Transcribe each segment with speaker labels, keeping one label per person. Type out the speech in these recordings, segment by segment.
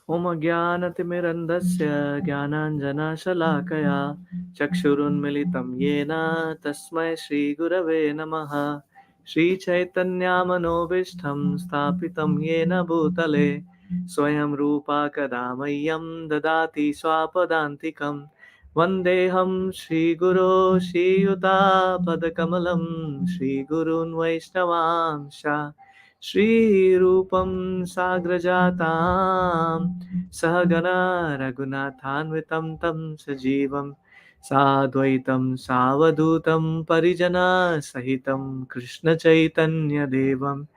Speaker 1: Om Jnanatimirandasya Jnananjanashalakaya Chakshurunmilitam Yena Tasmai Shri Gurave Namaha Shri Chaitanya Manobishtham Sthapitam Yena Bhutale Swayam Rupa Kadamayam Dadati Swapadantikam Vandeham Shri Guru Shri Yuta Padakamalam Shri Gurun Vaishnavamsha Shri Rupam Sagrajatam Sahagana Raghunathanvitam Tam Sajivam Sadvaitam Savadutam Parijana Sahitam Krishna Chaitanya Devam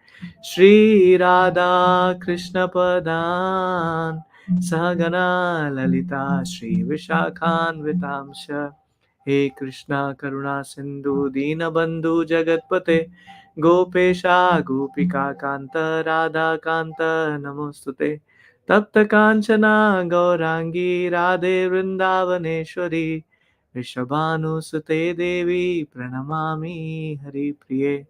Speaker 1: Shri Radha Krishna Padan Sahagana Lalita Shri Vishakhan Vitamsha He Krishna Karuna Sindhu Dinabandhu Jagatpate Gopesha Gopika Kanta Radha Kanta Namostute Tapta Kanchana Gaurangi Radhe Vrindavaneshwari Rishabhanusute Devi Pranamami Hari Priye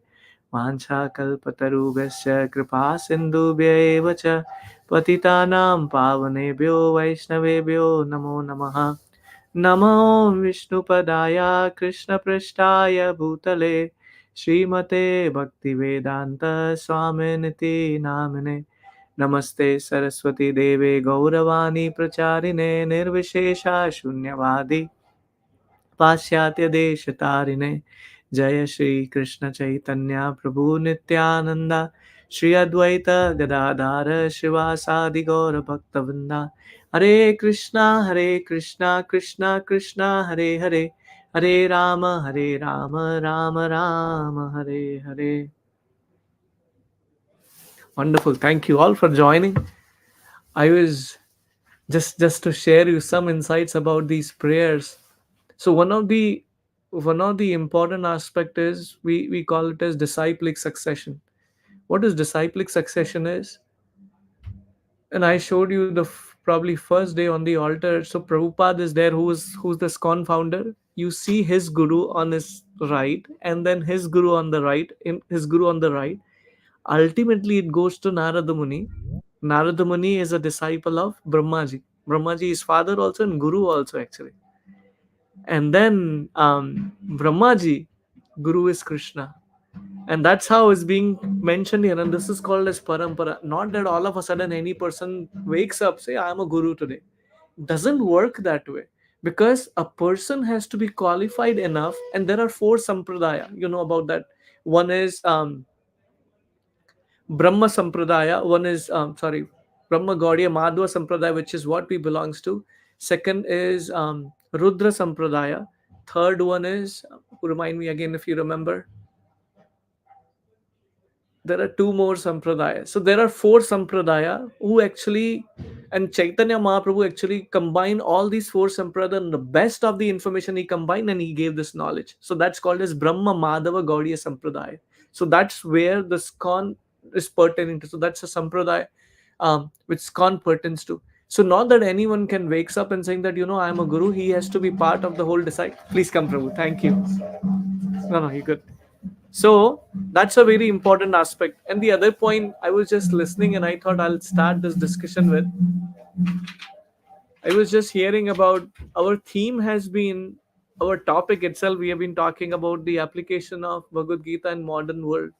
Speaker 1: Vanchakalpatarubhasya Kripa Sindhubhya eva cha Patitanam Pavanebhyo Vaishnavebhyo Namo Namaha Namo Vishnupadaya Krishna Prishtaya Bhutale Srimate Bhaktivedanta Swaminiti Namine Namaste Saraswati Deve Gauravani Pracharine Nirvishesha Shunyavadi पाश्चात्य देश तारिणे जय श्री कृष्ण चैतन्य प्रभु नित्यानंद श्री अद्वैत गदाधर शिवासादि गौर भक्तवृंदा हरे Krishna Krishna Krishna Hare Hare Hare Ram Ram Ram Hare Hare. Wonderful. Thank you all for joining. I was just to share you some insights about these prayers. So one of the important aspect is we call it as disciplic succession. What is disciplic succession is, and I showed you the probably first day on the altar. So Prabhupada is there, who's the SCON founder. You see his guru on his right, and then his guru on the right, in his guru on the right. Ultimately, it goes to Narada Muni. Narada Muni is a disciple of Brahmaji. Brahmaji is father also and guru also actually. And then Brahmaji, guru is Krishna. And that's how it's being mentioned here. And this is called as parampara. Not that all of a sudden any person wakes up, say, I'm a guru today. Doesn't work that way. Because a person has to be qualified enough, and there are four sampradaya. You know about that. One is Brahma Sampradaya. One is Brahma Gaudiya Madhva Sampradaya, which is what we belongs to. Second is Rudra Sampradaya. Third one is, remind me again if you remember. There are two more sampradayas. So there are four sampradaya who actually, and Chaitanya Mahaprabhu actually combined all these four sampradaya, and the best of the information he combined and he gave this knowledge. So that's called as Brahma Madhava Gaudiya Sampradaya. So that's where the SCON is pertaining to. So that's a sampradaya which SCON pertains to. So not that anyone can wakes up and saying that, I am a guru. He has to be part of the whole decide. Please come, Prabhu. Thank you. No, you good. So that's a very important aspect. And the other point, I was just listening and I thought I'll start this discussion with. I was just hearing about our theme has been our topic itself. We have been talking about the application of Bhagavad Gita in modern world.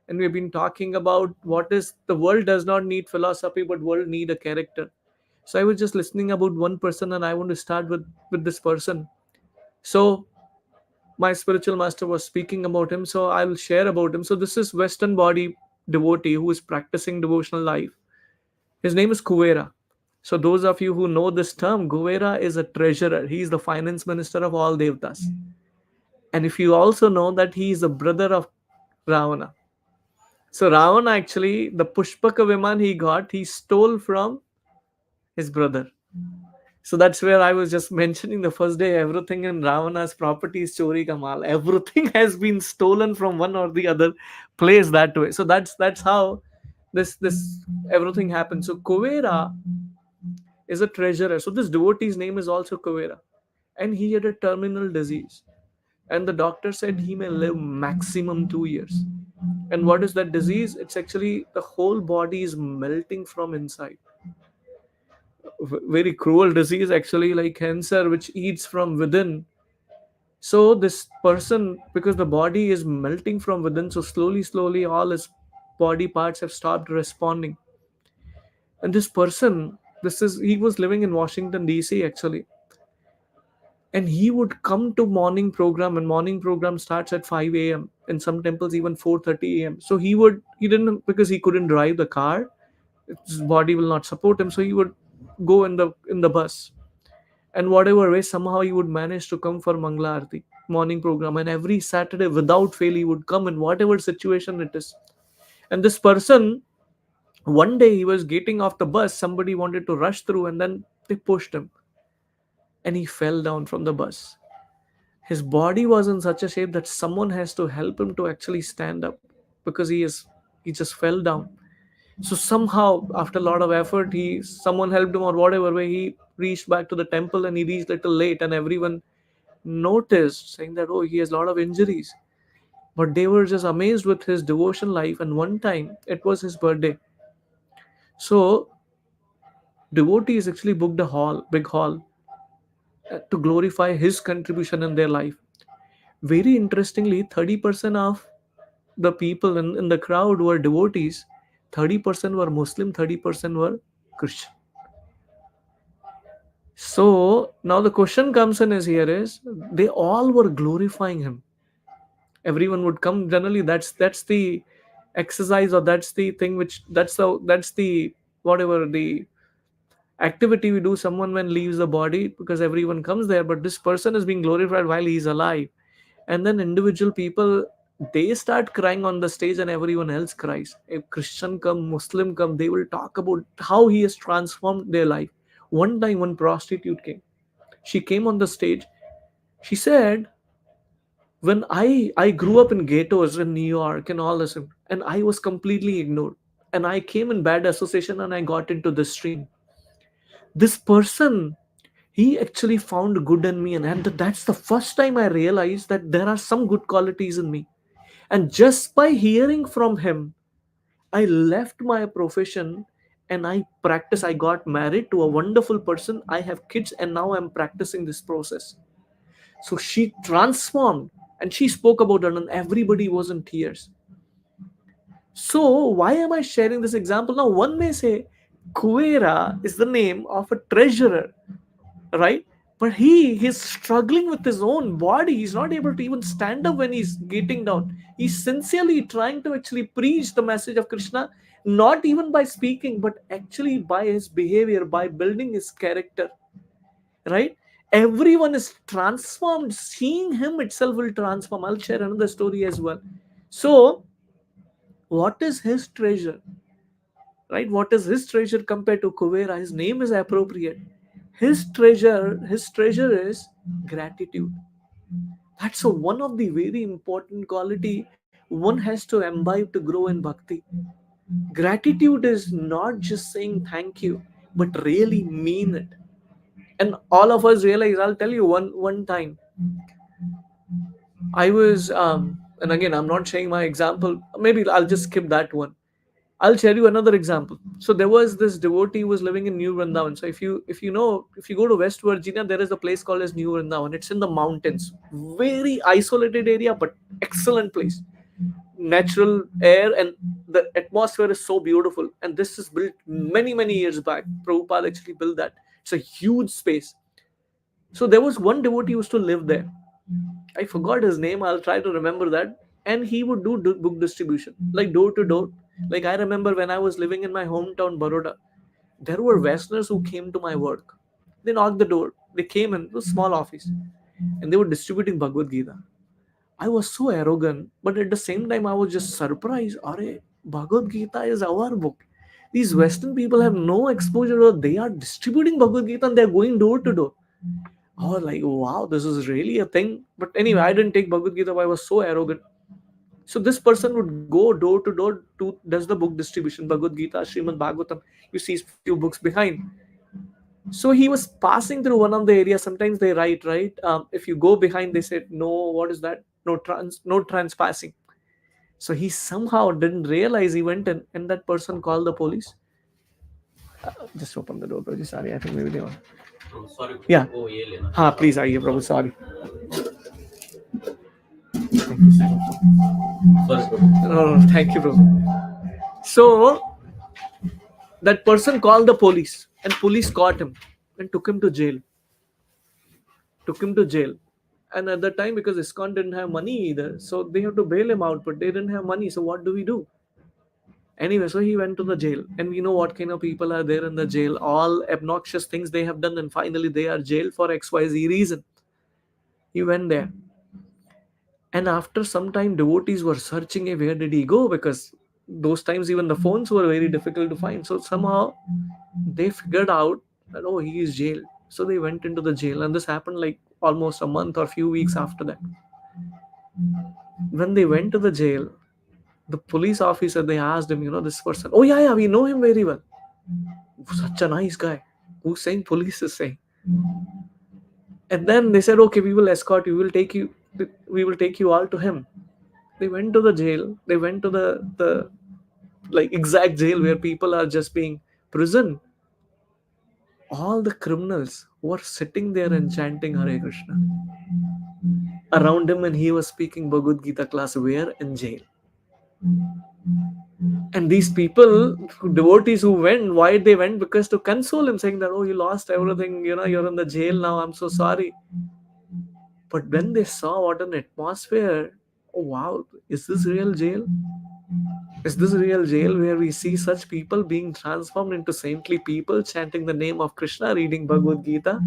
Speaker 1: And we've been talking about what is the world does not need philosophy, but world need a character. So I was just listening about one person and I want to start with this person. So my spiritual master was speaking about him, so I will share about him. So this is Western body devotee who is practicing devotional life. His name is Kuvera. So those of you who know this term, Kuvera is a treasurer. He is the finance minister of all devtas. And if you also know that he is a brother of Ravana. So Ravana actually, the Pushpaka Viman he got, he stole from his brother. So that's where I was just mentioning the first day, everything in Ravana's property is Chori Kamal. Everything has been stolen from one or the other place that way. So that's how this everything happened. So Kuvera is a treasurer. So this devotee's name is also Kuvera. And he had a terminal disease. And the doctor said he may live maximum 2 years. And what is that disease? It's actually the whole body is melting from inside. very cruel disease actually, like cancer, which eats from within. So this person, because the body is melting from within, so slowly all his body parts have stopped responding. And this person, this is he was living in Washington DC actually, and he would come to morning program, and morning program starts at 5 a.m. in some temples even 4:30 a.m. So he didn't, because he couldn't drive the car, his body will not support him, so he would go in the bus, and whatever way somehow he would manage to come for Mangla Arati morning program, and every Saturday without fail he would come in whatever situation it is. And this person, one day he was getting off the bus, somebody wanted to rush through, and then they pushed him, and he fell down from the bus. His body was in such a shape that someone has to help him to actually stand up, because he just fell down. So somehow after a lot of effort, he someone helped him, or whatever way, he reached back to the temple, and he reached a little late, and everyone noticed, saying that, oh, he has a lot of injuries. But they were just amazed with his devotion life. And one time it was his birthday, so devotees actually booked a hall, big hall, to glorify his contribution in their life. Very interestingly, 30% of the people in the crowd were devotees, 30% were Muslim, 30% were Christian. So now the question comes in is here is, they all were glorifying him. Everyone would come. Generally, that's the exercise, or that's the thing which that's the whatever the activity we do someone when leaves the body, because everyone comes there. But this person is being glorified while he's alive, and then individual people, they start crying on the stage, and everyone else cries. If Christian come, Muslim come, they will talk about how he has transformed their life. One time one prostitute came, she came on the stage, she said, when I grew up in ghettos in New York and all this, and I was completely ignored, and I came in bad association, and I got into the stream. This person, he actually found good in me, and that's the first time I realized that there are some good qualities in me. And just by hearing from him, I left my profession, and I got married to a wonderful person, I have kids, and now I'm practicing this process. So she transformed, and she spoke about it, and everybody was in tears. So why am I sharing this example? Now one may say Kuera is the name of a treasurer, right? But he's struggling with his own body. He's not able to even stand up when he's getting down. He's sincerely trying to actually preach the message of Krishna, not even by speaking, but actually by his behavior, by building his character, right? Everyone is transformed. Seeing him itself will transform. I'll share another story as well. So what is his treasure, right? What is his treasure compared to Kuvera? His name is appropriate. His treasure is gratitude. That's one of the very important quality one has to imbibe to grow in bhakti. Gratitude is not just saying thank you, but really mean it. And all of us realize, I'll tell you one time, I was and again, I'm not sharing my example, maybe I'll just skip that one. I'll share you another example. So there was this devotee who was living in New Vrindavan. So if you go to West Virginia, there is a place called as New Vrindavan. It's in the mountains, very isolated area, but excellent place. Natural air, and the atmosphere is so beautiful. And this is built many years back. Prabhupada actually built that. It's a huge space. So there was one devotee who used to live there. I forgot his name. I'll try to remember that. And he would do book distribution, like door to door. Like I remember when I was living in my hometown, Baroda, there were Westerners who came to my work. They knocked the door. They came in, it was a small office, and they were distributing Bhagavad Gita. I was so arrogant, but at the same time, I was just surprised. Are Bhagavad Gita is our book. These Western people have no exposure, or they are distributing Bhagavad Gita, and they're going door to door. I was like, wow, this is really a thing. But anyway, I didn't take Bhagavad Gita. I was so arrogant. So this person would go door to door to does the book distribution, Bhagavad Gita, Srimad Bhagavatam. You see few books behind. So he was passing through one of the areas. Sometimes they write, right? If you go behind, they said, no, what is that? No trans passing. So he somehow didn't realize, he went in, and that person called the police. Just open the door, Prabhu. Sorry, I think maybe they want. Yeah. हाँ please आइए प्रभु. Sorry. No, no, thank you, Prabhu. So that person called the police, and police caught him and took him to jail. Took him to jail. And at that time, because ISKCON didn't have money either, so they have to bail him out, but they didn't have money. So what do we do? Anyway, so he went to the jail, and we know what kind of people are there in the jail. All obnoxious things they have done, and finally they are jailed for XYZ reason. He went there, and after some time, devotees were searching, where did he go? Because those times even the phones were very difficult to find. So somehow they figured out that, oh, he is jailed. So they went into the jail, and this happened like almost a month or few weeks after that. When they went to the jail, the police officer, they asked him, this person, oh yeah, yeah, we know him very well. Such a nice guy. Who's saying? Police is saying. And then they said, okay, we will escort you. We will take you all to him. They went to the jail. They went to the like exact jail where people are just being prison. All the criminals were sitting there and chanting Hare Krishna around him, and he was speaking Bhagavad Gita class. Where? In jail. And these people, devotees who went, why they went? Because to console him, saying that, oh, you lost everything, you're in the jail now, I'm so sorry. But when they saw what an atmosphere, oh wow, is this real jail? Is this real jail where we see such people being transformed into saintly people, chanting the name of Krishna, reading Bhagavad Gita?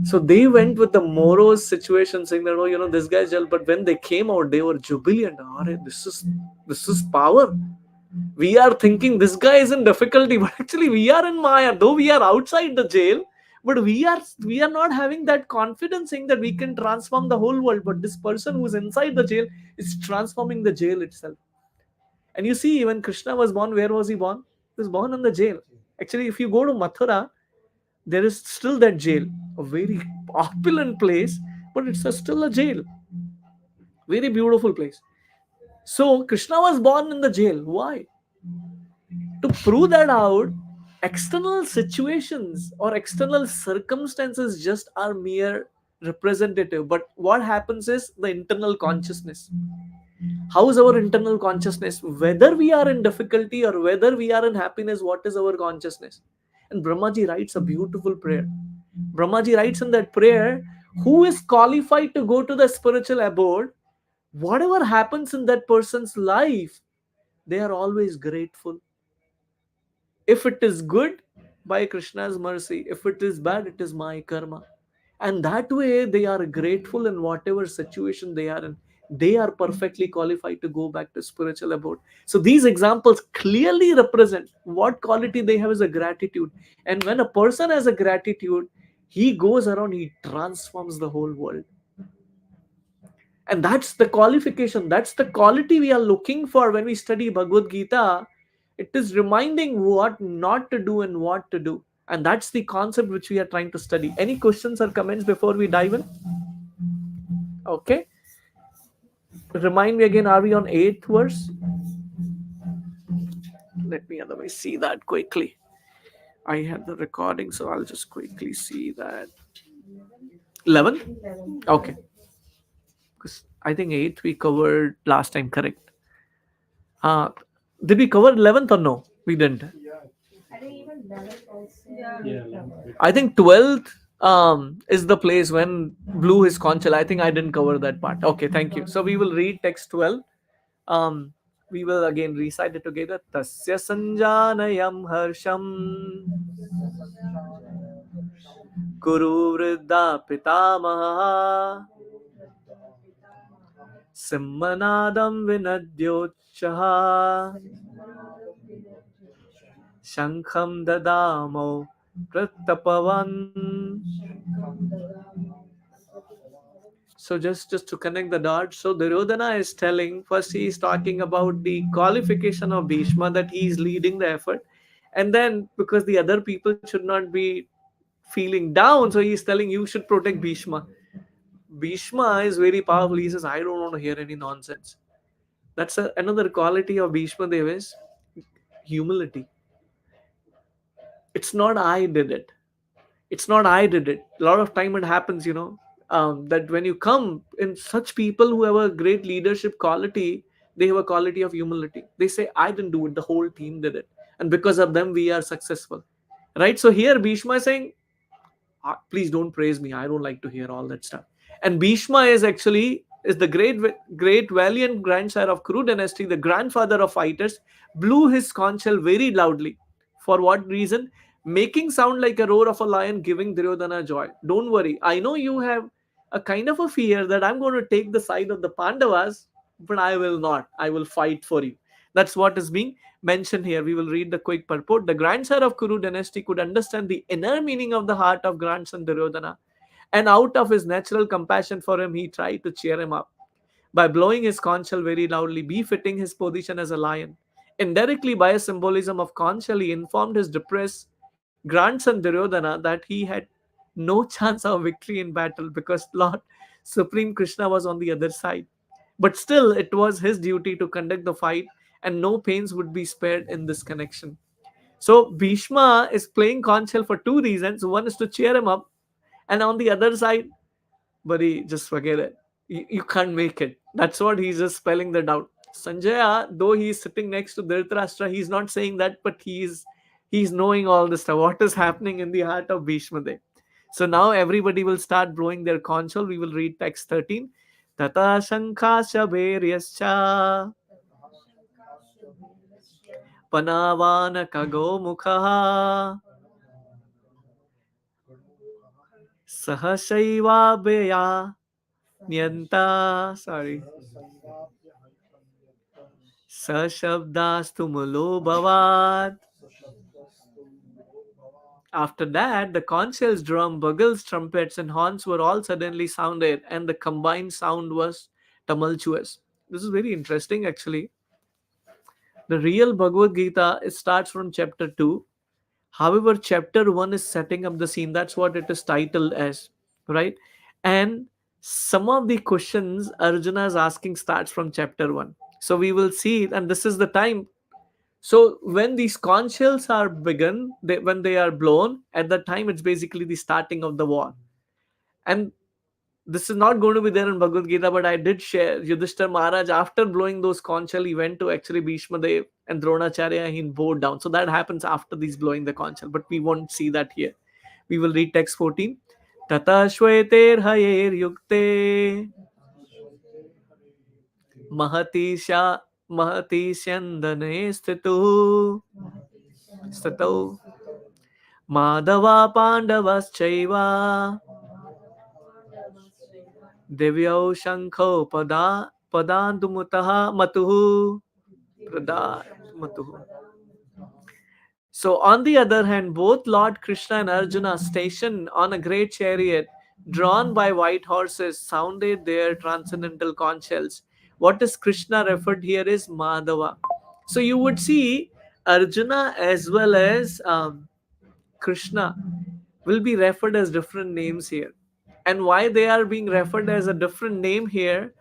Speaker 1: So they went with the morose situation, saying that, oh, this guy's jail. But when they came out, they were jubilant. This is power. We are thinking this guy is in difficulty, but actually we are in Maya. Though we are outside the jail, but we are not having that confidence, saying that we can transform the whole world. But this person who's inside the jail is transforming the jail itself. And you see, when Krishna was born, where was he born? He was born in the jail. Actually, if you go to Mathura, there is still that jail, a very opulent place, but it's still a jail. Very beautiful place. So Krishna was born in the jail. Why? To prove that out, external situations or external circumstances just are mere representative. But what happens is the internal consciousness. How is our internal consciousness? Whether we are in difficulty or whether we are in happiness, what is our consciousness? And Brahmaji writes a beautiful prayer. Brahmaji writes in that prayer, who is qualified to go to the spiritual abode? Whatever happens in that person's life, they are always grateful. If it is good, by Krishna's mercy. If it is bad, it is my karma. And that way, they are grateful in whatever situation they are in. They are perfectly qualified to go back to spiritual abode. So these examples clearly represent what quality they have is a gratitude. And when a person has a gratitude, he goes around, he transforms the whole world. And that's the qualification, that's the quality we are looking for when we study Bhagavad Gita. It is reminding what not to do and what to do. And that's the concept which we are trying to study. Any questions or comments before we dive in? Okay. Remind me again, are we on 8th verse? Let me otherwise see that quickly. I have the recording, so I'll just quickly see that. 11? Okay. Because I think 8th we covered last time, correct? Uh, did we cover 11th or no? We didn't. I think 12th is the place when blew his conch shell. I think I didn't cover that part. Okay, thank you. So we will read text 12. We will again recite it together. Tasya sanjanayam harsham Guru Vriddha Pitamaha Simmanadam Vinadyochaha Shankham Dadamo Prattapavan. So just to connect the dots, so Duryodhana is telling, first he is talking about the qualification of Bhishma, that he is leading the effort. And then because the other people should not be feeling down, so he is telling you should protect Bhishma. Bhishma is very powerful. He says, I don't want to hear any nonsense. That's another quality of Bhishma Dev is humility. It's not I did it. It's not I did it. A lot of time it happens, that when you come in such people who have a great leadership quality, they have a quality of humility. They say, I didn't do it, the whole team did it. And because of them, we are successful. Right? So here Bhishma is saying, please don't praise me, I don't like to hear all that stuff. And Bhishma is the great valiant grandsire of Kuru dynasty, the grandfather of fighters, blew his conch shell very loudly. For what reason? Making sound like a roar of a lion, giving Duryodhana joy. Don't worry, I know you have a kind of a fear that I'm going to take the side of the Pandavas, but I will not, I will fight for you. That's what is being mentioned here. We will read the quick purport. The grandsire of Kuru dynasty could understand the inner meaning of the heart of grandson Duryodhana, and out of his natural compassion for him, he tried to cheer him up by blowing his conch shell very loudly, befitting his position as a lion. Indirectly, by a symbolism of conch shell, he informed his depressed grandson Duryodhana that he had no chance of victory in battle because Lord Supreme Krishna was on the other side. But still, it was his duty to conduct the fight, and no pains would be spared in this connection. So Bhishma is playing conch shell for two reasons. One is to cheer him up, and on the other side, buddy, just forget it. You can't make it. That's what he's just spelling that out. Sanjaya, though he's sitting next to Dhritarashtra, he's not saying that, but he's knowing all this stuff. What is happening in the heart of Bhishma there? So now everybody will start blowing their console. We will read text 13. Tata Shankasya Bhairyascha Panavana Kago Mukha Sahashaiva Beya Nyanta. Sorry. Sashabdastu Mulo Bhavat. After that, the conch shells, drum, bugles, trumpets, and horns were all suddenly sounded, and the combined sound was tumultuous. This is very interesting, actually. The real Bhagavad Gita, it starts from chapter 2. However, chapter 1 is setting up the scene. That's what it is titled as, right? And some of the questions Arjuna is asking starts from chapter 1. So we will see, and this is the time. So when these conch shells are when they are blown, at that time it's basically the starting of the war. And this is not going to be there in Bhagavad Gita, but I did share Yudhishthir Maharaj, after blowing those conch shell, he went to actually Bhishma Dev and Dronacharya, he bowed down. So that happens after these blowing the conch shell, but we won't see that here. We will read text 14. Tata Shweter Hayer Yukte Mahati Sha Mahati Shandane Stito Madhava Pandavaschaiva Devyau Shankho Padandumutaha Matuhu Prada Matuhu. So, on the other hand, both Lord Krishna and Arjuna, stationed on a great chariot drawn by white horses, sounded their transcendental conch shells. What is Krishna referred here is Madhava. So, you would see Arjuna as well as Krishna will be referred as different names here. And why they are being referred as a different name here?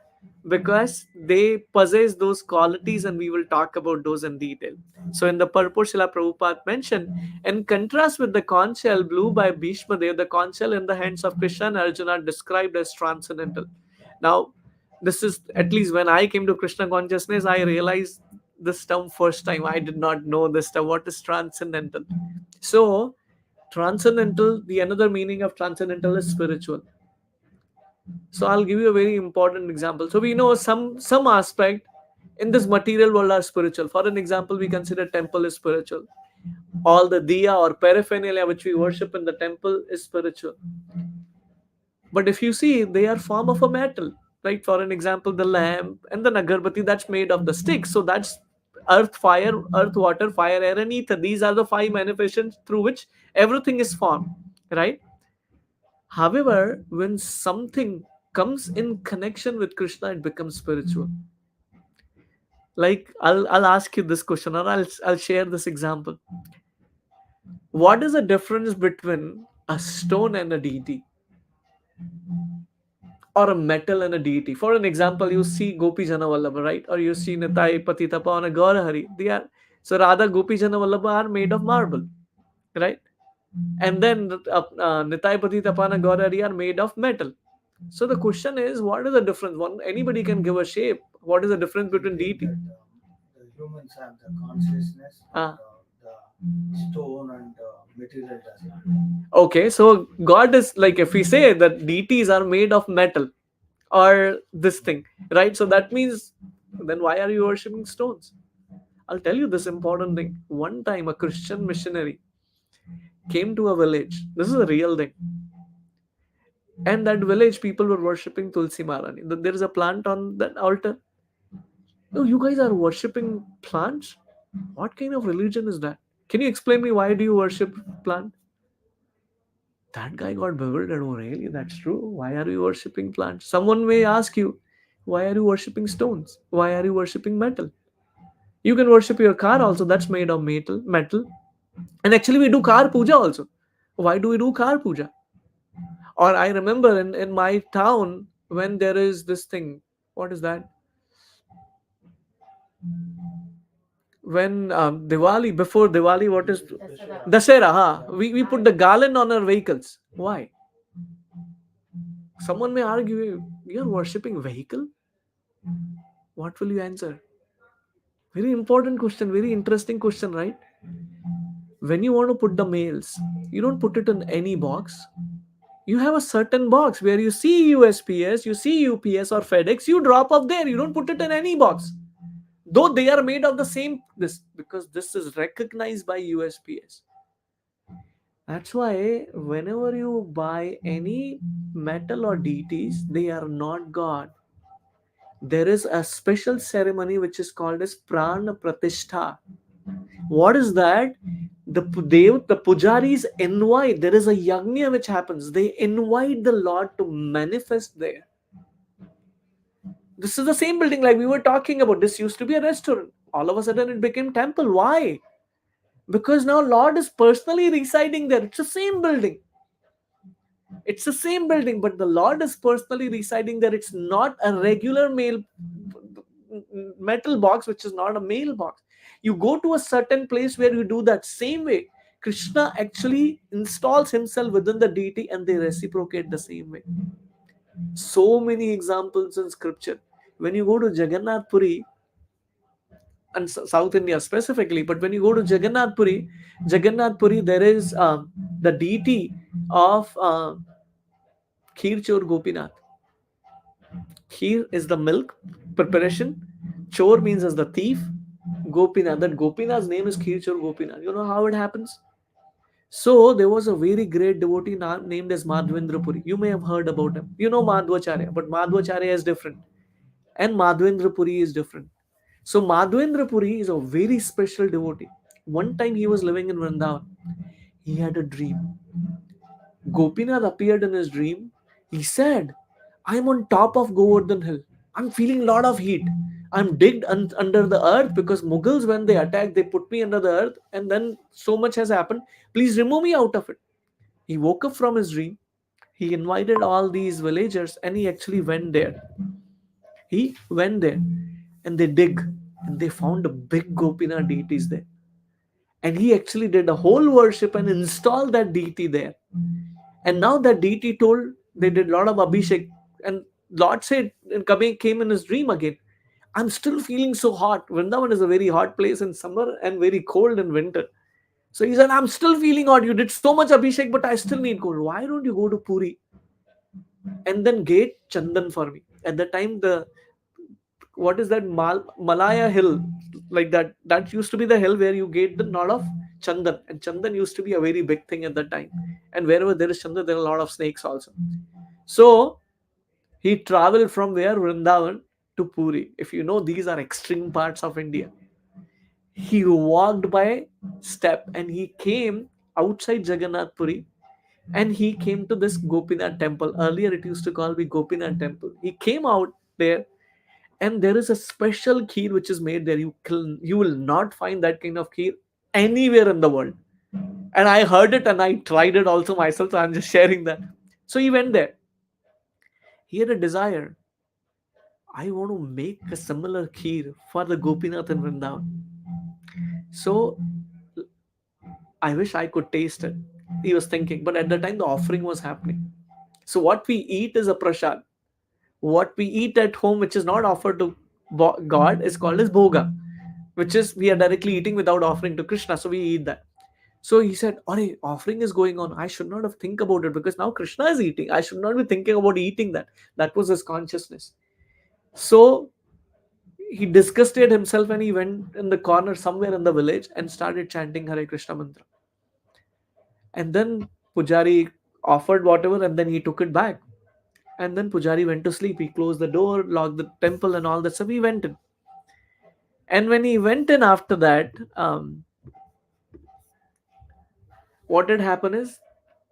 Speaker 1: Because they possess those qualities, and we will talk about those in detail. So, in the purport, Srila Prabhupada mentioned, in contrast with the conch shell blew by Bhishma Dev, the conch shell in the hands of Krishna and Arjuna described as transcendental. Now, this is, at least when I came to Krishna consciousness, I realized this term first time. I did not know this term. What is transcendental? So, transcendental, the another meaning of transcendental is spiritual. So I'll give you a very important example. So we know some aspect in this material world are spiritual. For an example, we consider temple is spiritual. All the diya or paraphernalia which we worship in the temple is spiritual. But if you see, they are form of a metal, right? For an example, the lamp and the nagarbati, that's made of the stick. So that's earth, water, fire, air, and ether. These are the five manifestations through which everything is formed, right? However, when something comes in connection with Krishna, it becomes spiritual. Like I'll ask you this question, or I'll share this example. What is the difference between a stone and a deity, or a metal and a deity? For an example, you see Gopi Jana Vallabha, right? Or you see Nitai Patitapa on a Gaurahari. They are, so rather Gopi Jana Vallabha are made of marble. right? And then Nitai Patitapana Gaurari are made of metal. So the question is, what is the difference? One anybody can give a shape. What is the difference between deity?
Speaker 2: The humans have the consciousness,
Speaker 1: Ah.
Speaker 2: the stone and material does not.
Speaker 1: Okay, so God is like, if we say that deities are made of metal or this thing, right? So that means, then why are you worshipping stones? I'll tell you this important thing. One time, a Christian missionary came to a village. This is a real thing. And that village, people were worshipping Tulsi Maharani. There is a plant on that altar. Oh, you guys are worshipping plants? What kind of religion is that? Can you explain me why do you worship plant? That guy got bewildered. Oh, really? That's true. Why are you worshipping plants? Someone may ask you, why are you worshipping stones? Why are you worshipping metal? You can worship your car also. That's made of metal. And actually, we do car puja also. Why do we do car puja? Or I remember in my town when there is this thing. What is that? When Diwali, before Diwali, what is Dasera? Ha. We put the garland on our vehicles. Why? Someone may argue, you're worshipping vehicle? What will you answer? Very important question, very interesting question, right? When you want to put the mails, you don't put it in any box. You have a certain box where you see USPS, you see UPS or FedEx, you drop off there. You don't put it in any box. Though they are made of the same this, because this is recognized by USPS. That's why whenever you buy any metal or deities, they are not God. There is a special ceremony which is called as Prana Pratishtha. What is that? The pujaris invite. There is a yagna which happens. They invite the Lord to manifest there. This is the same building like we were talking about. This used to be a restaurant. All of a sudden it became temple. Why? Because now Lord is personally residing there. It's the same building. It's the same building, but the Lord is personally residing there. It's not a regular metal box, which is not a mailbox. You go to a certain place where you do that same way. Krishna actually installs himself within the deity and they reciprocate the same way. So many examples in scripture. When you go to Jagannath Puri, and South India specifically, but when you go to Jagannath Puri, there is the deity of Kheer Chor Gopinath. Kheer is the milk preparation. Chor means as the thief. Gopinath. That Gopinath's name is Kheer Chor Gopinath. You know how it happens? So there was a very great devotee named as Madhvendra Puri. You may have heard about him. You know Madhvacharya, but Madhvacharya is different, and Madhvendra Puri is different. So Madhvendra Puri is a very special devotee. One time he was living in Vrindavan. He had a dream. Gopinath appeared in his dream. He said, I'm on top of Govardhan Hill. I'm feeling a lot of heat. I'm digged under the earth because Mughals, when they attacked, they put me under the earth, and then so much has happened. Please remove me out of it. He woke up from his dream. He invited all these villagers and he actually went there. He went there and they dig and they found a big Gopinath deities there. And he actually did a whole worship and installed that deity there. And now that deity told, they did a lot of abhishek, and Lord said, and Kabir came in his dream again, I'm still feeling so hot. Vrindavan is a very hot place in summer and very cold in winter. So he said, I'm still feeling hot. You did so much abhishek, but I still need cold. Why don't you go to Puri and then get Chandan for me? At the time, the what is that Malaya hill, like that used to be the hill where you get the lot of Chandan, and Chandan used to be a very big thing at that time. And wherever there is Chandan, there are a lot of snakes also. So he traveled from where Vrindavan to Puri. If you know, these are extreme parts of India. He walked by step and he came outside Jagannath Puri and he came to this Gopinath temple. Earlier it used to call be Gopinath temple. He came out there and there is a special kheer which is made there. You will not find that kind of kheer anywhere in the world. And I heard it and I tried it also myself. So I'm just sharing that. So he went there. He had a desire. I want to make a similar kheer for the Gopinath in Vrindavan. So I wish I could taste it. He was thinking, but at the time the offering was happening. So what we eat is a prasad. What we eat at home, which is not offered to God, is called as bhoga, which is we are directly eating without offering to Krishna. So we eat that. So he said, "Are offering is going on. I should not have think about it because now Krishna is eating. I should not be thinking about eating that." That was his consciousness. So he disgusted himself and he went in the corner somewhere in the village and started chanting Hare Krishna mantra. And then Pujari offered whatever and then he took it back. And then Pujari went to sleep. He closed the door, locked the temple, and all that stuff. He went in. And when he went in after that, what had happened is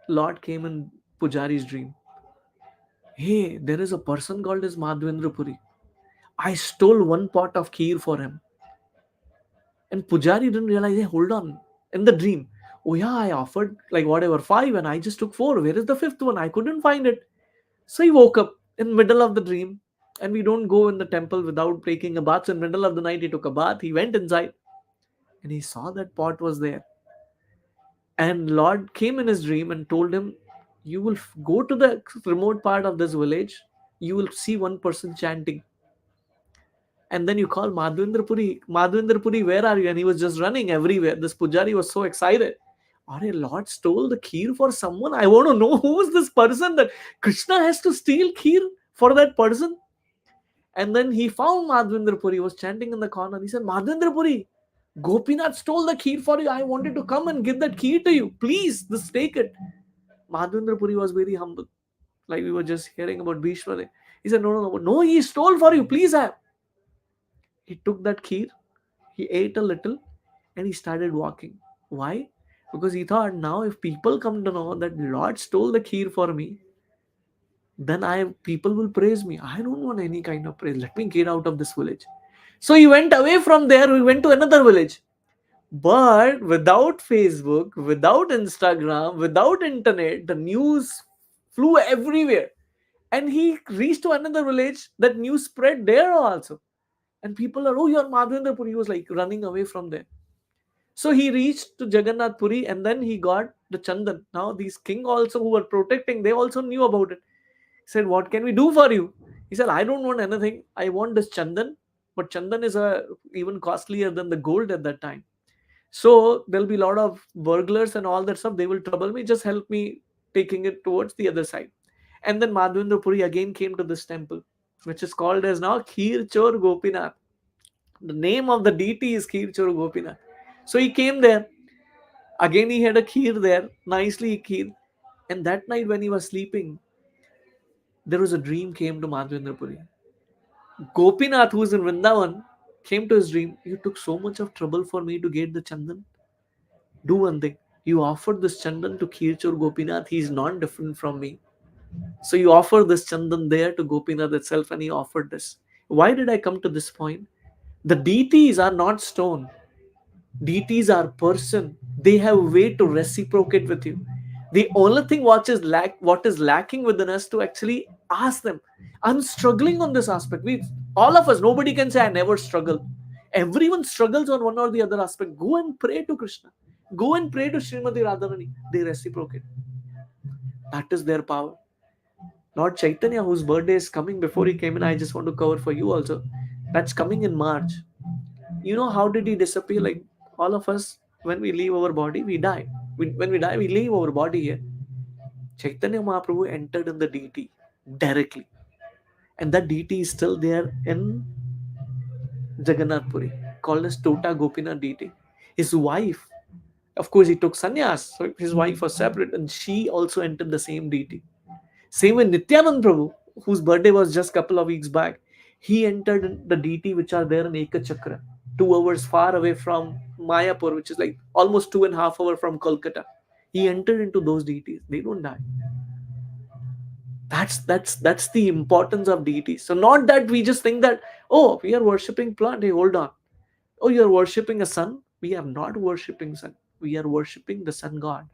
Speaker 1: Lord came in Pujari's dream. Hey, there is a person called as Madhvendra Puri. I stole one pot of kheer for him. And Pujari didn't realize, hey, hold on. In the dream, oh yeah, I offered like whatever, five, and I just took four. Where is the fifth one? I couldn't find it. So he woke up in middle of the dream. And we don't go in the temple without taking a bath. So in middle of the night, he took a bath. He went inside and he saw that pot was there. And Lord came in his dream and told him, you will go to the remote part of this village. You will see one person chanting. And then you call Madhvendra Puri. Madhvendra Puri, where are you? And he was just running everywhere. This Pujari was so excited. Are Lord stole the kheer for someone? I want to know who is this person that Krishna has to steal kheer for that person. And then he found Madhvendra Puri was chanting in the corner. He said, Madhvendra Puri, Gopinath stole the kheer for you. I wanted to come and give that kheer to you. Please, just take it. Madhvendra Puri was very humble. Like we were just hearing about Bhishma. He said, no, he stole for you. Please have. He took that kheer, he ate a little, and he started walking. Why? Because he thought, now if people come to know that Lord stole the kheer for me, then people will praise me. I don't want any kind of praise. Let me get out of this village. So he went away from there. We went to another village. But without Facebook, without Instagram, without internet, the news flew everywhere. And he reached to another village. That news spread there also. And people are, oh, you're Madhvendra Puri. He was like running away from there. So he reached to Jagannath Puri and then he got the Chandan. Now these king also who were protecting, they also knew about it. He said, what can we do for you? He said, I don't want anything. I want this Chandan. But Chandan is even costlier than the gold at that time. So there'll be a lot of burglars and all that stuff. They will trouble me. Just help me taking it towards the other side. And then Madhvendra Puri again came to this temple, which is called as now Kheer Chor Gopinath. The name of the deity is Kheer Chor Gopinath. So he came there. Again, he had a kheer there, nicely kheer. And that night when he was sleeping, there was a dream came to Madhvendra Puri. Gopinath, who is in Vrindavan, came to his dream. You took so much of trouble for me to get the Chandan. Do one thing. You offered this Chandan to Kirchur Gopinath. He is not different from me. So you offer this Chandan there to Gopinath itself, and he offered this. Why did I come to this point? The deities are not stone. Deities are person. They have a way to reciprocate with you. The only thing what is lacking within us to actually ask them. I'm struggling on this aspect. We all of us, nobody can say I never struggle. Everyone struggles on one or the other aspect. Go and pray to Krishna. Go and pray to Srimati Radharani. They reciprocate. That is their power. Lord Chaitanya, whose birthday is coming before he came in, I just want to cover for you also. That's coming in March. You know how did he disappear? Like all of us, when we leave our body, we die. When we die, we leave our body here. Chaitanya Mahaprabhu entered in the deity directly. And that deity is still there in Jagannath Puri, called as Tota Gopinath deity. His wife, of course, he took sannyas, so his wife was separate, and she also entered the same deity. Same with Nityanand Prabhu, whose birthday was just a couple of weeks back. He entered the deity which are there in Ekachakra, 2 hours far away from Mayapur, which is like almost 2.5 hours from Kolkata. He entered into those deities. They don't die. That's the importance of deities. So not that we just think that, oh, we are worshipping plant. Hey, hold on. Oh, you are worshipping a sun. We are not worshipping sun. We are worshipping the sun god.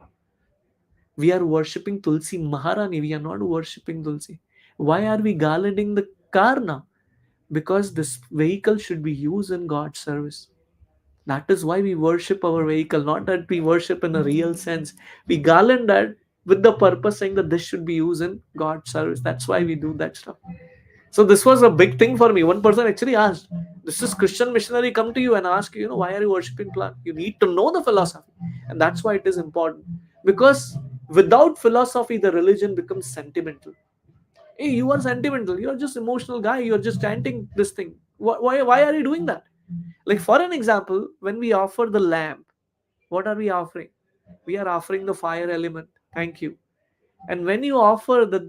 Speaker 1: We are worshipping Tulsi Maharani. We are not worshipping Tulsi. Why are we garlanding the car now? Because this vehicle should be used in God's service. That is why we worship our vehicle, not that we worship in a real sense. We garland that with the purpose saying that this should be used in God's service. That's why we do that stuff. So this was a big thing for me. One person actually asked, this is Christian missionary come to you and ask you, why are you worshiping plant? You need to know the philosophy. And that's why it is important. Because without philosophy, the religion becomes sentimental. Hey, you are sentimental. You're just emotional guy. You're just chanting this thing. Why are you doing that? Like for an example, when we offer the lamp, what are we offering? We are offering the fire element. Thank you. And when you offer the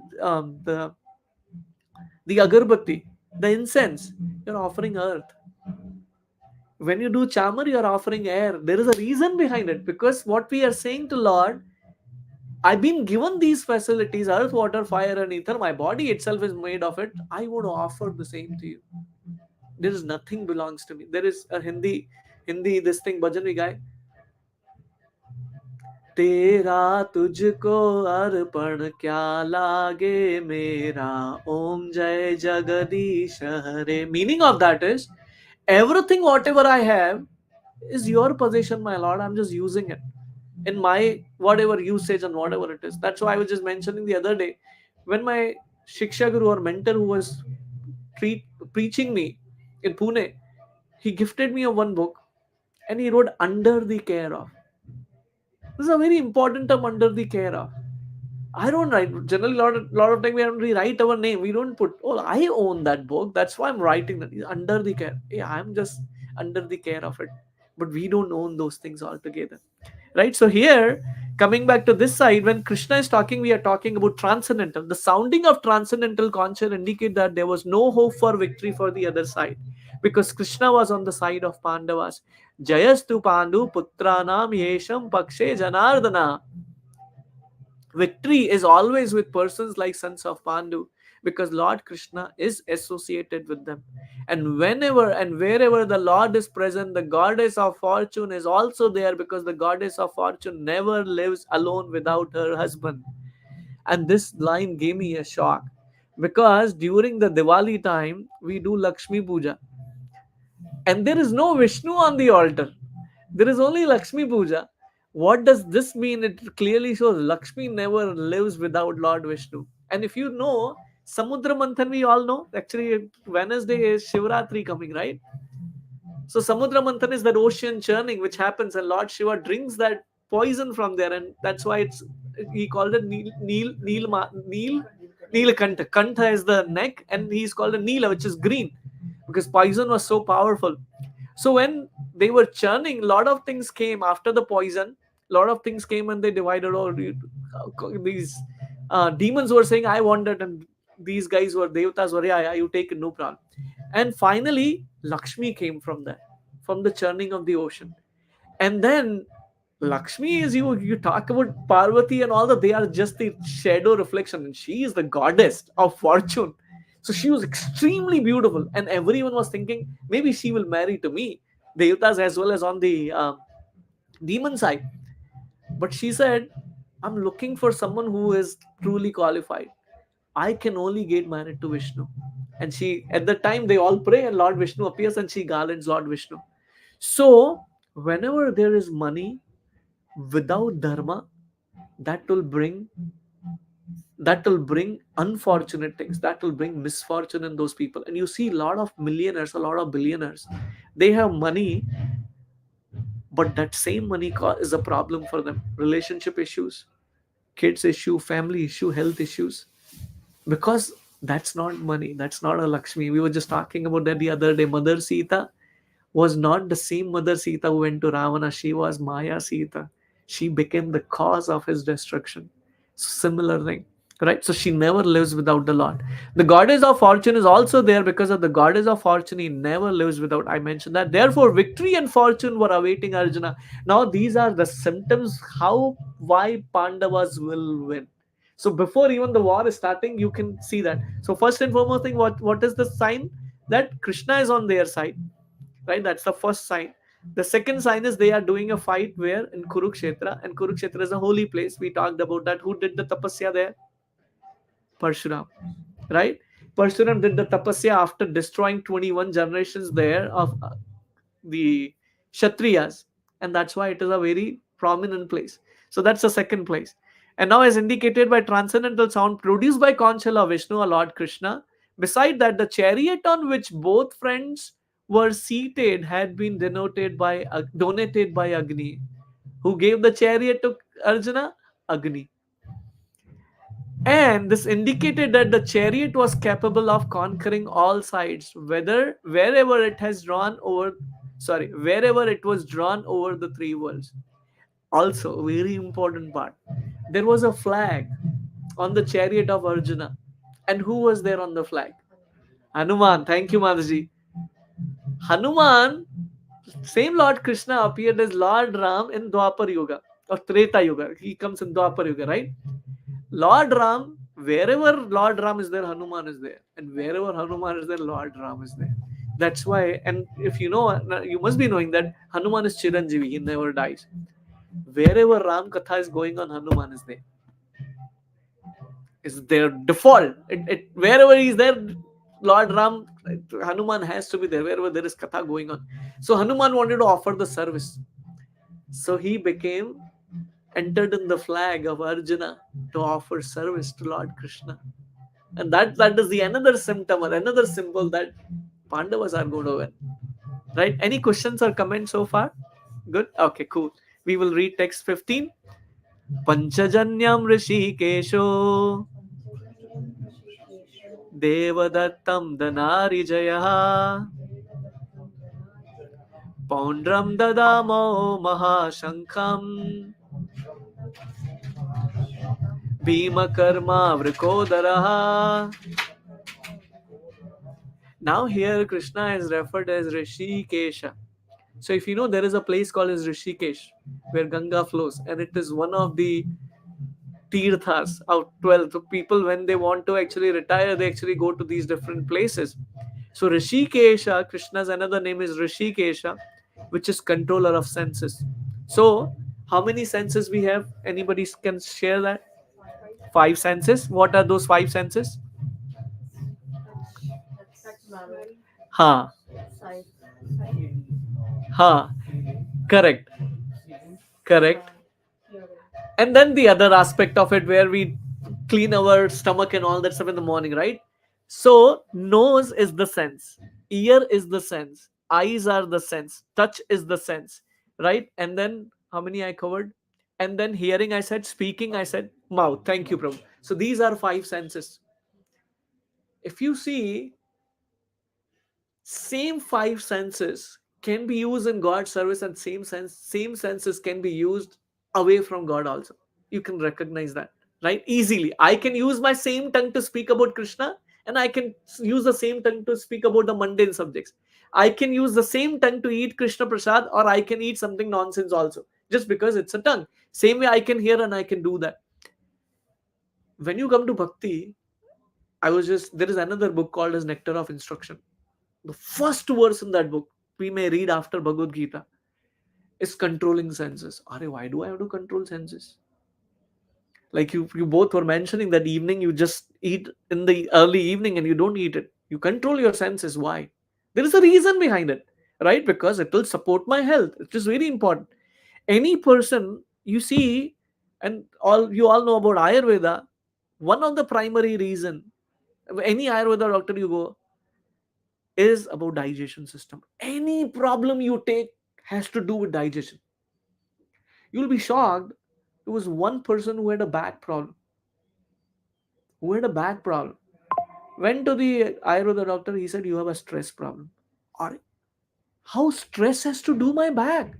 Speaker 1: agarbatti, the incense, you're offering earth. When you do chamar, you're offering air. There is a reason behind it, because what we are saying to Lord, I've been given these facilities, earth, water, fire, and ether. My body itself is made of it. I want to offer the same to you. There is nothing belongs to me. There is a Hindi this thing bhajan we guy. तेरा तुझको अर्पण क्या लागे मेरा ओम जय जगदीश हरे. Meaning of that is, everything whatever I have is your possession, my Lord. I'm just using it in my whatever usage and whatever it is. That's why I was just mentioning the other day, when my shiksha guru or mentor who was treat, preaching me in Pune, he gifted me a one book, and he wrote under the care of. This is a very important term, under the care of. I don't write. Generally, lot of time we don't write our name. We don't put, oh, I own that book. That's why I'm writing that. It's under the care. Yeah, I'm just under the care of it. But we don't own those things altogether. Right? So here, coming back to this side, when Krishna is talking, we are talking about transcendental. The sounding of transcendental concha indicate that there was no hope for victory for the other side. Because Krishna was on the side of Pandavas. Jayastu Pandu Putranam Yesham Pakshe Janardana. Victory is always with persons like sons of Pandu, because Lord Krishna is associated with them. And whenever and wherever the Lord is present, the goddess of fortune is also there, because the goddess of fortune never lives alone without her husband. And this line gave me a shock, because during the Diwali time, we do Lakshmi Puja, and there is no Vishnu on the altar. There is only Lakshmi Puja. What does this mean? It clearly shows Lakshmi never lives without Lord Vishnu. And if you know, Samudra Manthan, we all know. Actually, Wednesday is Shivratri coming, right? So Samudra Manthan is that ocean churning which happens, and Lord Shiva drinks that poison from there, and that's why he called it Neelakanta. Kantha is the neck, and he's called a Neela, which is green, because poison was so powerful. So when they were churning, a lot of things came after the poison. A lot of things came and they divided. All these demons were saying, "I want it," and these guys were devatas were, "Yeah, yeah, you take it, no problem." And finally, Lakshmi came from there, from the churning of the ocean. And then Lakshmi is, you talk about Parvati and all that, they are just the shadow reflection, and she is the goddess of fortune. So she was extremely beautiful, and everyone was thinking maybe she will marry to me, Devatas as well as on the demon side. But she said, I'm looking for someone who is truly qualified. I can only get married to Vishnu. And she, at the time, they all pray, and Lord Vishnu appears, and she garlands Lord Vishnu. So, whenever there is money without dharma, that will bring unfortunate things, that will bring misfortune in those people. And you see a lot of millionaires, a lot of billionaires, they have money, but that same money is a problem for them. Relationship issues, kids issue, family issue, health issues, because that's not money, that's not a Lakshmi. We were just talking about that the other day. Mother Sita was not the same Mother Sita who went to Ravana. She was Maya Sita. She became the cause of his destruction. Similar thing, right? So she never lives without the Lord. The goddess of fortune is also there, because of the goddess of fortune, he never lives without. I mentioned that. Therefore, victory and fortune were awaiting Arjuna. Now, these are the symptoms why Pandavas will win. So before even the war is starting, you can see that. So first and foremost thing, what is the sign? That Krishna is on their side, right? That's the first sign. The second sign is they are doing a fight where in Kurukshetra, and Kurukshetra is a holy place. We talked about that. Who did the tapasya there? Parshuram, right? Parshuram did the tapasya after destroying 21 generations there of the Kshatriyas, and that's why it is a very prominent place. So that's the second place. And now, as indicated by transcendental sound produced by conch shell of Vishnu or Lord Krishna, beside that, the chariot on which both friends were seated had been donated by Agni. Who gave the chariot to Arjuna? Agni. And this indicated that the chariot was capable of conquering all sides, wherever it has drawn over, wherever it was drawn over the three worlds. Also, very important part. There was a flag on the chariot of Arjuna. And who was there on the flag? Hanuman. Thank you, Mataji. Hanuman, same Lord Krishna appeared as Lord Ram in Dwapar Yuga or Treta Yuga. He comes in Dwapar Yuga, right? Lord Ram, wherever Lord Ram is there, Hanuman is there. And wherever Hanuman is there, Lord Ram is there. That's why, and if you know, you must be knowing that Hanuman is Chiranjeevi, he never dies. Wherever Ram Katha is going on, Hanuman is there. Is their default. Wherever he's there, Lord Ram, Hanuman has to be there, wherever there is Katha going on. So Hanuman wanted to offer the service. So he entered in the flag of Arjuna to offer service to Lord Krishna. And that is the another symptom or another symbol that Pandavas are going to win. Right? Any questions or comments so far? Good? Okay, cool. We will read text 15. Panchajanyam Rishikesho Devadattam Danarijaya Paundram Dadamo Mahashankham Bhima Vrikodaraha. Now here Krishna is referred as Rishikesha. So if you know, there is a place called as Rishikesh where Ganga flows, and it is one of the tirthas out 12. So people, when they want to actually retire, they actually go to these different places. So Rishikesha, Krishna's another name is Rishikesha, which is controller of senses. So how many senses we have? Anybody can share that? Five senses. What are those five senses? Ha. Ha. Correct. Correct. And then the other aspect of it where we clean our stomach and all that stuff in the morning, right? So nose is the sense, ear is the sense, eyes are the sense, touch is the sense, right? And then how many I covered? And then hearing I said, speaking I said, mouth. Thank you, Prabhu. So these are five senses. If you see, same five senses can be used in God's service, and same senses can be used away from God also. You can recognize that, right? Easily. I can use my same tongue to speak about Krishna, and I can use the same tongue to speak about the mundane subjects. I can use the same tongue to eat Krishna Prasad, or I can eat something nonsense also, just because it's a tongue. Same way I can hear and I can do that. When you come to bhakti, there is another book called as Nectar of Instruction. The first verse in that book, we may read after Bhagavad Gita, is controlling senses. Are, why do I have to control senses? Like you both were mentioning that evening you just eat in the early evening and you don't eat it. You control your senses. Why? There is a reason behind it, right? Because it will support my health. It is very important. Any person you see, and you all know about Ayurveda, one of the primary reason, any Ayurveda doctor you go, is about digestion system. Any problem you take has to do with digestion. You'll be shocked. There was one person who had a back problem. Went to the Ayurveda doctor. He said, "You have a stress problem." Or how stress has to do my back?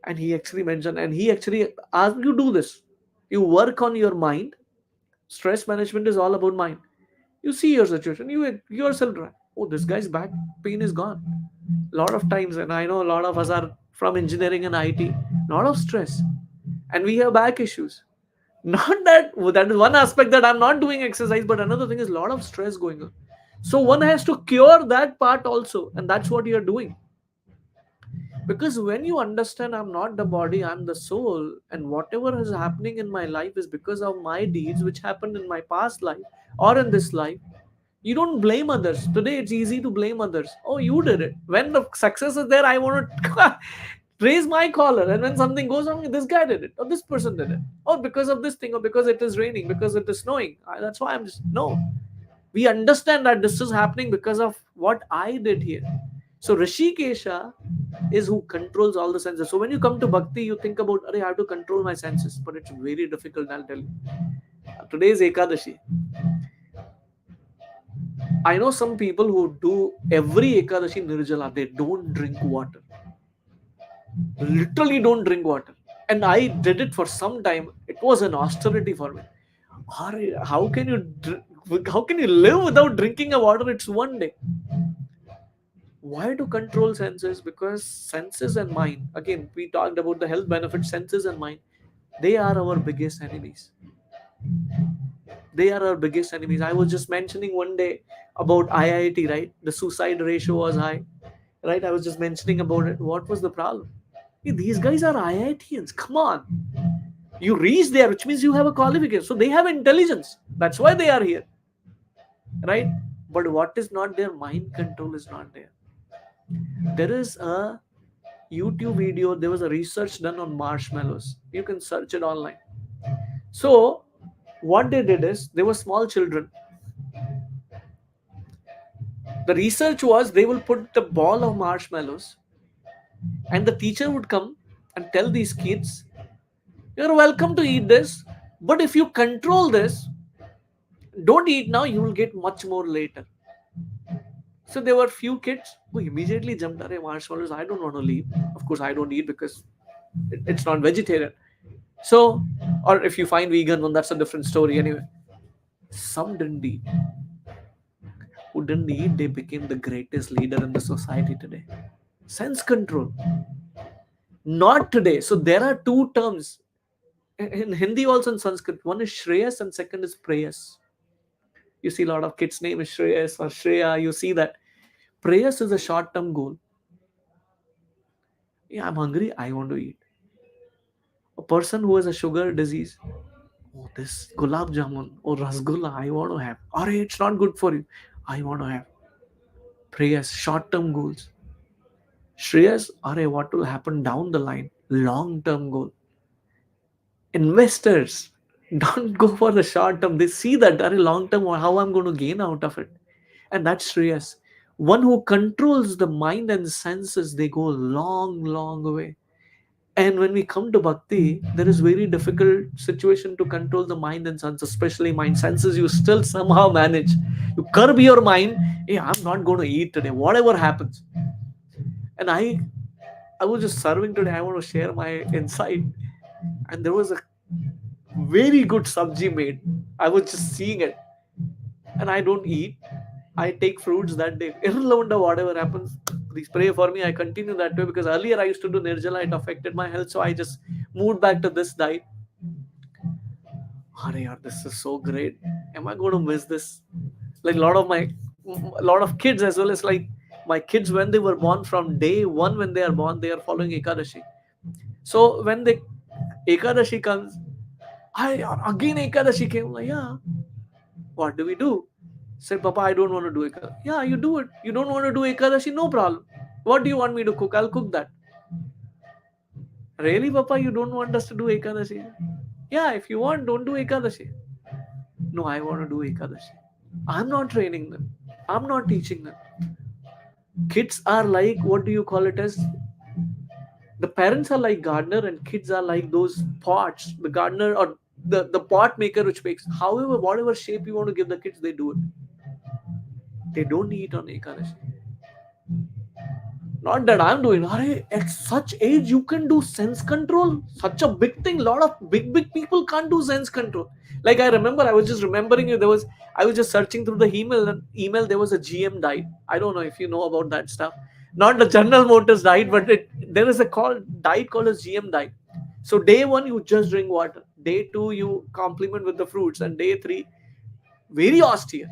Speaker 1: And he actually mentioned, and he actually asked you do this. You work on your mind. Stress management is all about mind. You see your situation. You yourself try. Oh, this guy's back pain is gone. Lot of times, and I know a lot of us are from engineering and IT, lot of stress, and we have back issues. Not that is one aspect that I'm not doing exercise, but another thing is a lot of stress going on. So one has to cure that part also, and that's what you're doing. Because when you understand I'm not the body, I'm the soul, and whatever is happening in my life is because of my deeds which happened in my past life or in this life, You don't blame others. Today it's easy to blame others. Oh, you did it. When the success is there, I want to raise my collar. And when something goes wrong, this guy did it, or this person did it, or because of this thing, or because it is raining, because it is snowing. That's why I'm just no. We understand that this is happening because of what I did here. So Rishikesha is who controls all the senses. So when you come to bhakti, you think about, I have to control my senses, but it's very difficult. I'll tell you. Today is Ekadashi. I know some people who do every Ekadashi Nirjala, they don't drink water. Literally don't drink water. And I did it for some time. It was an austerity for me. How can you live without drinking a water? It's one day. Why to control senses? Because senses and mind, again, we talked about the health benefits, senses and mind, they are our biggest enemies. They are our biggest enemies. I was just mentioning one day about IIT, right? The suicide ratio was high, right? I was just mentioning about it. What was the problem? Hey, these guys are IITians. Come on. You reach there, which means you have a qualification. So they have intelligence. That's why they are here, right? But what is not there? Mind control is not there. There is a YouTube video, there was a research done on marshmallows. You can search it online. So, what they did is, they were small children. The research was they will put the ball of marshmallows, and the teacher would come and tell these kids, you're welcome to eat this, but if you control this, don't eat now, you will get much more later. So there were few kids who immediately jumped, at marshmallows, I don't want to leave. Of course, I don't eat because it's not vegetarian. So, or if you find vegan one, that's a different story anyway. Some didn't eat. Who didn't eat, they became the greatest leader in the society today. Sense control. Not today. So there are two terms in Hindi also in Sanskrit. One is Shreyas and second is Preyas. You see a lot of kids' name is Shreyas or Shreya. You see that. Preyas is a short-term goal. Yeah, I'm hungry. I want to eat. A person who has a sugar disease, oh, this gulab jamun or rasgulla, I want to have. Or it's not good for you. I want to have. Prayers, short-term goals. Shreyas, are what will happen down the line? Long-term goal. Investors don't go for the short term. They see that long term, how I'm going to gain out of it. And that's Shreyas. One who controls the mind and senses, they go a long, long way. And when we come to bhakti, there is very difficult situation to control the mind and sense, especially mind. Senses you still somehow manage. You curb your mind. Hey, I'm not going to eat today, whatever happens. And I was just serving today. I want to share my insight. And there was a very good sabji made. I was just seeing it. And I don't eat. I take fruits that day. Irrelevant whatever happens, please pray for me. I continue that way because earlier I used to do Nirjala. It affected my health. So I just moved back to this diet. This is so great. Am I going to miss this? Like a lot of kids as well as like my kids when they were born, from day one when they are born, they are following Ekadashi. So when the Ekadashi comes, again Ekadashi came. Like, yeah, what do we do? Said, Papa, I don't want to do Ekadashi. Yeah, you do it. You don't want to do Ekadashi? No problem. What do you want me to cook? I'll cook that. Really, Papa, you don't want us to do Ekadashi? Yeah, if you want, don't do Ekadashi. No, I want to do Ekadashi. I'm not training them. I'm not teaching them. Kids are like, what do you call it as? The parents are like gardener and kids are like those pots. The gardener or the pot maker which makes. However, whatever shape you want to give the kids, they do it. They don't eat on Ekadashi. Not that I'm doing. At such age, you can do sense control. Such a big thing. A lot of big people can't do sense control. Like I remember, I was just remembering you. I was just searching through the email. There was a GM diet. I don't know if you know about that stuff. Not the General Motors diet, but there is a diet called as GM diet. So day one, you just drink water. Day two, you complement with the fruits, and day three, very austere.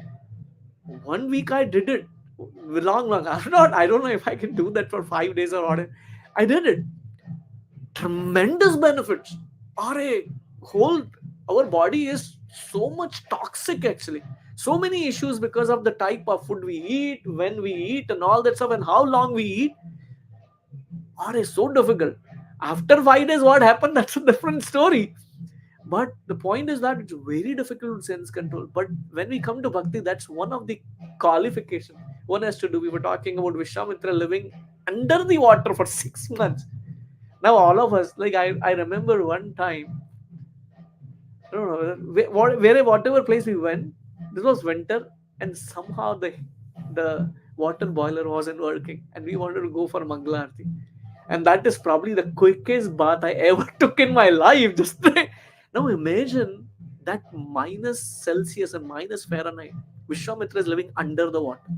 Speaker 1: 1 week I did it. Long. I don't know if I can do that for 5 days or whatever. I did it. Tremendous benefits. Our whole our body is so much toxic actually. So many issues because of the type of food we eat, when we eat, and all that stuff, and how long we eat are so difficult. After 5 days, what happened? That's a different story. But the point is that it's very difficult to sense control. But when we come to bhakti, that's one of the qualification one has to do. We were talking about Vishwamitra living under the water for 6 months. Now all of us, like I remember one time, I don't know whatever place we went, this was winter, and somehow the water boiler wasn't working, and we wanted to go for Mangalarti, and that is probably the quickest bath I ever took in my life. Just now imagine that minus Celsius and minus Fahrenheit. Vishwamitra is living under the water.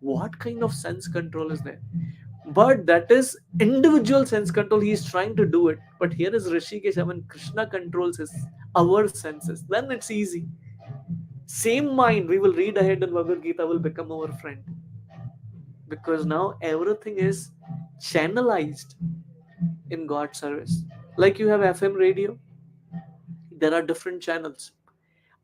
Speaker 1: What kind of sense control is there? But that is individual sense control. He is trying to do it. But here is Rishikesh. When Krishna controls his our senses, then it's easy. Same mind we will read ahead in Bhagavad Gita will become our friend, because now everything is channelized in God's service. Like you have FM radio, there are different channels.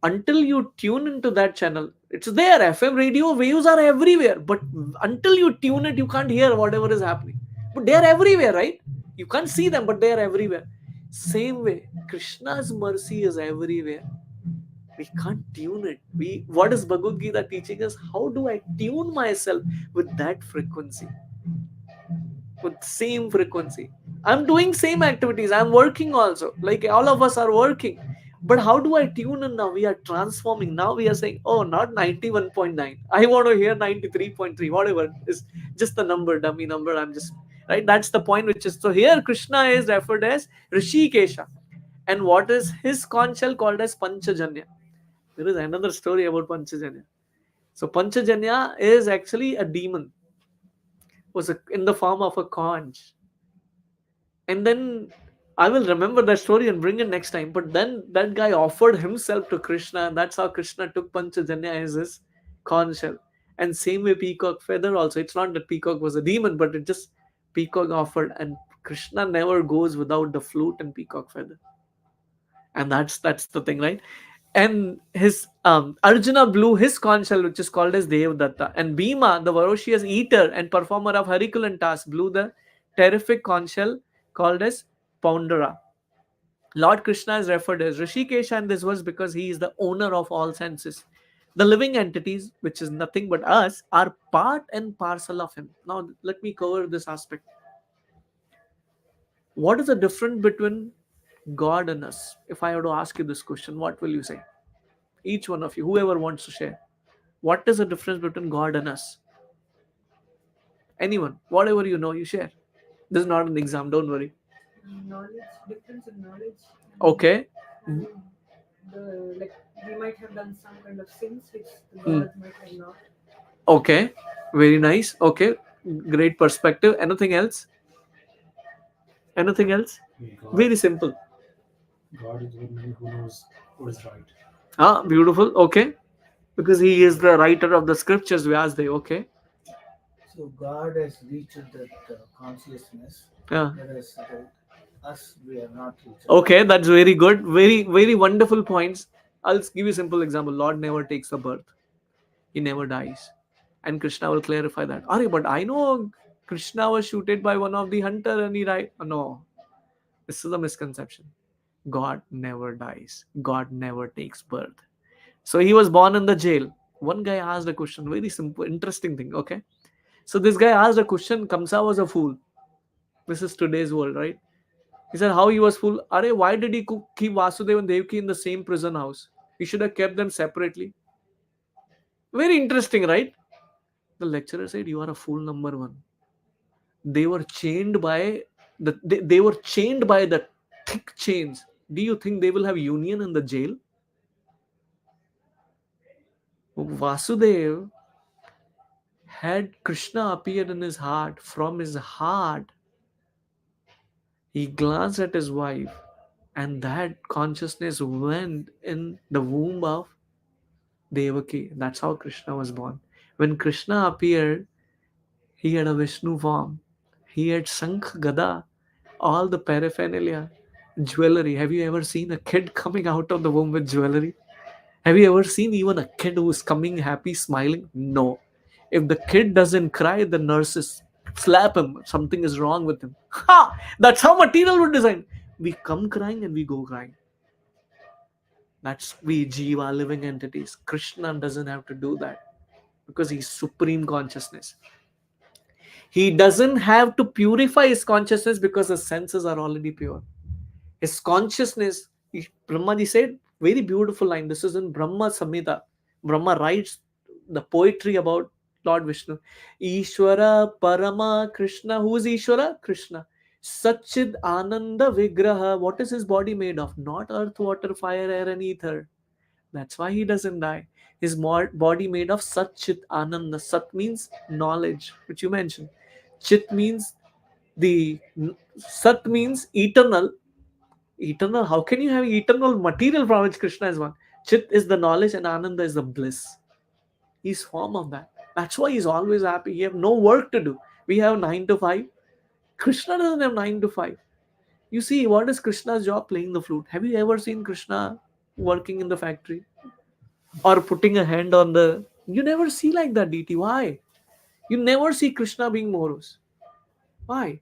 Speaker 1: Until you tune into that channel, it's there. FM radio waves are everywhere, but until you tune it, you can't hear whatever is happening. But they are everywhere, right? You can't see them, but they are everywhere. Same way, Krishna's mercy is everywhere. We can't tune it. What is Bhagavad Gita teaching us? How do I tune myself with that frequency? With same frequency, I'm doing same activities, I'm working also, like all of us are working. But how do I tune in? Now we are transforming. Now we are saying, oh, not 91.9, I want to hear 93.3, whatever is just the number, dummy number. I'm just right. That's the point. Which is, so here Krishna is referred as Rishikesha, and what is his conch shell called as Panchajanya. There is another story about Panchajanya. So Panchajanya is actually a demon, was in the form of a conch. And then I will remember that story and bring it next time. But then that guy offered himself to Krishna, and that's how Krishna took Panchajanya as his conch shell. And same way peacock feather also. It's not that peacock was a demon, but it just peacock offered, and Krishna never goes without the flute and peacock feather. And that's the thing, right? And his Arjuna blew his conch shell, which is called as Devdatta, and Bhima, the ferocious eater and performer of Harikulan tasks, blew the terrific conch shell called as Poundara. Lord Krishna is referred as Rishikesha in this verse because he is the owner of all senses. The living entities, which is nothing but us, are part and parcel of him. Now let me cover this aspect. What is the difference between God and us? If I were to ask you this question, what will you say? Each one of you, whoever wants to share. What is the difference between God and us? Anyone, whatever you know, you share. This is not an exam, don't worry.
Speaker 3: Knowledge, difference in knowledge.
Speaker 1: Okay.
Speaker 3: And like we might have done some kind of sins which the
Speaker 1: Hmm.
Speaker 3: God might have not.
Speaker 1: Okay. Very nice. Okay. Great perspective. Anything else? Anything else?
Speaker 2: God,
Speaker 1: Very simple.
Speaker 2: God is one who knows what is right.
Speaker 1: Ah, beautiful. Okay. Because he is the writer of the scriptures, Vyasdev. Okay.
Speaker 2: So God has reached that consciousness,
Speaker 1: Yeah.
Speaker 2: whereas us we are not reached.
Speaker 1: Okay, that's very good. Very, very wonderful points. I'll give you a simple example. Lord never takes a birth. He never dies. And Krishna will clarify that. Are but I know Krishna was shooted by one of the hunter and he died. No, this is a misconception. God never dies. God never takes birth. So he was born in the jail. One guy asked a question, very simple, interesting thing. Okay. So this guy asked a question, Kamsa was a fool. This is today's world, right? He said, how he was fool? Are, why did he keep Vasudev and Devaki in the same prison house? He should have kept them separately. Very interesting, right? The lecturer said, you are a fool number one. They were chained by they were chained by the thick chains. Do you think they will have union in the jail? Vasudev had Krishna appeared in his heart. From his heart, he glanced at his wife, and that consciousness went in the womb of Devaki. That's how Krishna was born. When Krishna appeared, he had a Vishnu form. He had Shankh Gada, all the paraphernalia, jewelry. Have you ever seen a kid coming out of the womb with jewelry? Have you ever seen even a kid who is coming happy, smiling? No. If the kid doesn't cry, the nurses slap him. Something is wrong with him. Ha! That's how material was designed. We come crying and we go crying. That's we Jiva, living entities. Krishna doesn't have to do that because he's supreme consciousness. He doesn't have to purify his consciousness because his senses are already pure. His consciousness, Brahmaji said, very beautiful line. This is in Brahma Samhita. Brahma writes the poetry about Lord Vishnu. Ishwara Parama Krishna. Who is Ishwara? Krishna. Satchid Ananda Vigraha. What is his body made of? Not earth, water, fire, air, and ether. That's why he doesn't die. His body made of Sat Chit Ananda. Sat means knowledge, which you mentioned. Chit means the Sat means eternal. Eternal. How can you have eternal material from which Krishna is one? Chit is the knowledge and Ananda is the bliss. He's form of that. That's why he's always happy. He have no work to do. We have 9 to 5. Krishna doesn't have 9 to 5. You see, what is Krishna's job? Playing the flute. Have you ever seen Krishna working in the factory or putting a hand on the? You never see like that, DT. Why? You never see Krishna being morose. Why?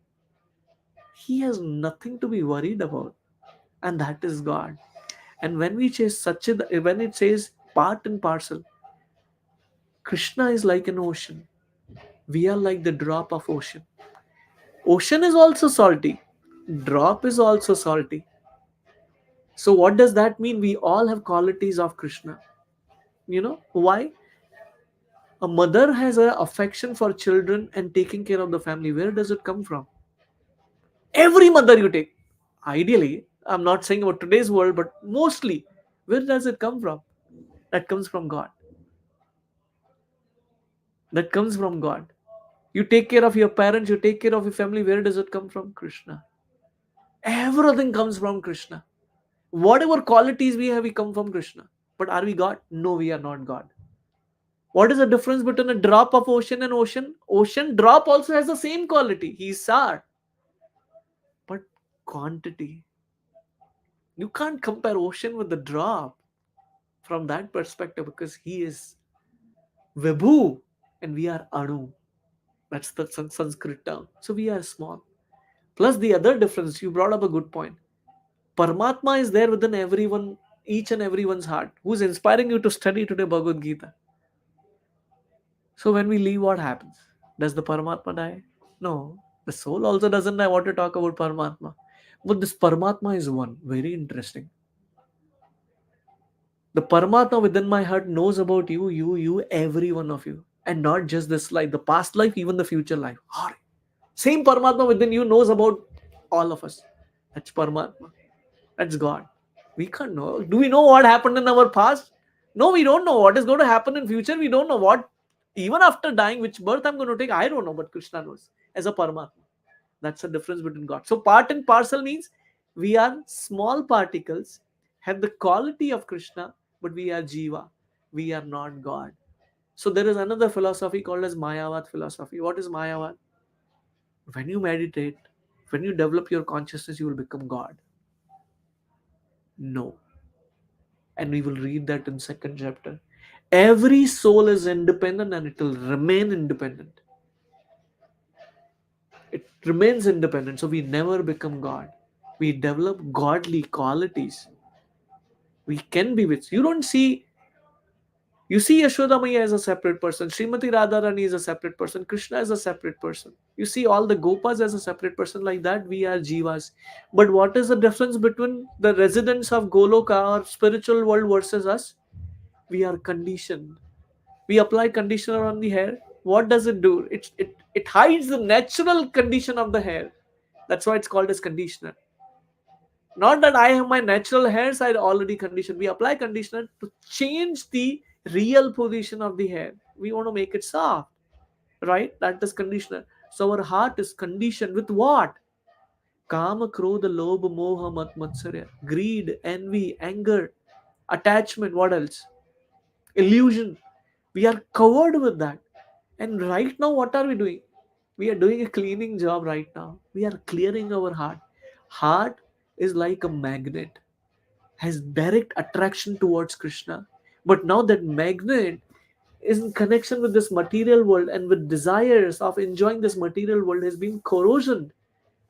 Speaker 1: He has nothing to be worried about, and that is God. And when we say Sachid, when it says part and parcel, Krishna is like an ocean. We are like the drop of ocean. Ocean is also salty. Drop is also salty. So what does that mean? We all have qualities of Krishna. You know why? A mother has an affection for children and taking care of the family. Where does it come from? Every mother you take. Ideally, I'm not saying about today's world, but mostly, where does it come from? That comes from God. That comes from God. You take care of your parents, you take care of your family. Where does it come from? Krishna. Everything comes from Krishna. Whatever qualities we have, we come from Krishna. But are we God? No, we are not God. What is the difference between a drop of ocean and ocean? Ocean drop also has the same quality. He's Sar. But quantity. You can't compare ocean with the drop from that perspective because he is Vibhu and we are Anu. That's the Sanskrit term. So we are small. Plus the other difference, you brought up a good point. Paramatma is there within everyone, each and everyone's heart, who's inspiring you to study today Bhagavad Gita. So when we leave, what happens? Does the Paramatma die? No. The soul also doesn't die. What to talk about Paramatma? But this Paramatma is one. Very interesting. The Paramatma within my heart knows about you, every one of you. And not just this life, the past life, even the future life. Same Paramatma within you knows about all of us. That's Paramatma. That's God. We can't know. Do we know what happened in our past? No, we don't know what is going to happen in future. We don't know what, even after dying, which birth I'm going to take. I don't know, but Krishna knows as a Paramatma. That's the difference between God. So part and parcel means we are small particles, have the quality of Krishna, but we are Jiva. We are not God. So there is another philosophy called as Mayavad philosophy. What is Mayavad? When you meditate, when you develop your consciousness, you will become God. No. And we will read that in second chapter. Every soul is independent and it will remain independent. It remains independent. So we never become God. We develop godly qualities. We can be with. You don't see. You see Yashoda Maya as a separate person. Srimati Radharani is a separate person. Krishna is a separate person. You see all the Gopas as a separate person. Like that, we are Jivas. But what is the difference between the residents of Goloka or spiritual world versus us? We are conditioned. We apply conditioner on the hair. What does it do? It hides the natural condition of the hair. That's why it's called as conditioner. Not that I have my natural hairs, I already conditioned. We apply conditioner to change the real position of the hair. We want to make it soft, right? That is conditioner. So our heart is conditioned with what? Kama, krodha, lobha, moha, mat, matsarya. Greed, envy, anger, attachment. What else? Illusion. We are covered with that. And right now, what are we doing? We are doing a cleaning job right now. We are clearing our heart. Heart is like a magnet, has direct attraction towards Krishna. But now that magnet is in connection with this material world and with desires of enjoying this material world has been corrosion